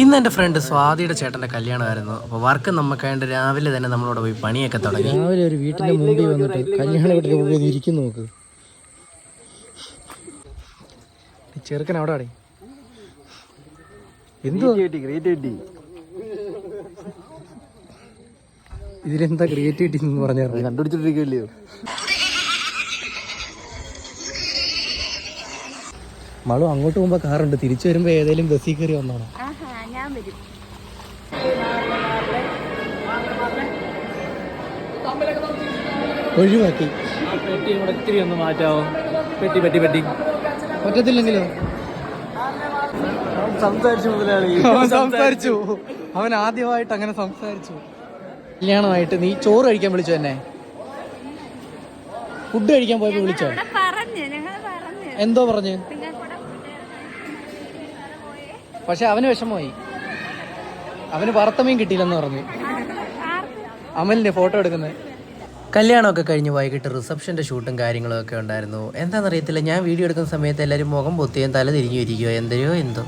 ഇന്ന് എൻ്റെ ഫ്രണ്ട് സ്വാതിയുടെ ചേട്ടൻ്റെ കല്യാണമായിരുന്നു. അപ്പോൾ വർക്ക് നമുക്കായിട്ട് രാവിലെ തന്നെ നമ്മളോട് പോയി പണിയൊക്കെ തുടങ്ങി. രാവിലെ ഒരു വീട്ടിൻ്റെ മുമ്പിൽ വന്നിട്ട് കല്യാണ വീട്ടിൽ മുമ്പിൽ ഇരിക്കുന്നു. നോക്ക്, ചെറുക്കൻ അവിടെ അടേ എന്തോ ഇതിലെന്താ ക്രിയേറ്റിവിറ്റി എന്ന് പറഞ്ഞാൽ കണ്ടുപിടിച്ചിട്ടിരിക്കുമല്ലയോ. മളു അങ്ങോട്ട് പോകുമ്പോ കാറുണ്ട്, തിരിച്ചു വരുമ്പോ ഏതെങ്കിലും ബസ്സിൽ കയറി വന്നോണം. ഒഴിവാക്കി പെട്ടി കൂടെ ഇത്തിരി ഒന്ന് മാറ്റാവോ? പെട്ടി പെട്ടി പെട്ടി പറ്റത്തില്ലെങ്കിലോ? സംസാരിച്ചു മുതലാളി, സംസാരിച്ചു. അവൻ ആദ്യമായിട്ട് അങ്ങനെ സംസാരിച്ചു. കല്യാണമായിട്ട് നീ ചോറ് കഴിക്കാൻ വിളിച്ചു എന്നെ? ഫുഡ് കഴിക്കാൻ പോയപ്പോ വിളിച്ചോ? എന്തോ പറഞ്ഞു? പക്ഷെ അവന് വിഷമമായി, അവന് വറുത്തമീൻ കിട്ടിയില്ലെന്ന് പറഞ്ഞു. അമലിന്റെ ഫോട്ടോ എടുക്കുന്നത്. കല്യാണമൊക്കെ കഴിഞ്ഞ് വൈകിട്ട് റിസപ്ഷൻ്റെ ഷൂട്ടും കാര്യങ്ങളും ഒക്കെ ഉണ്ടായിരുന്നു. എന്താണെന്നറിയത്തില്ല, ഞാൻ വീഡിയോ എടുക്കുന്ന സമയത്ത് എല്ലാവരും മുഖം പൊത്തിയും തല തിരിഞ്ഞു ഇരിക്കുകയോ എന്തോ.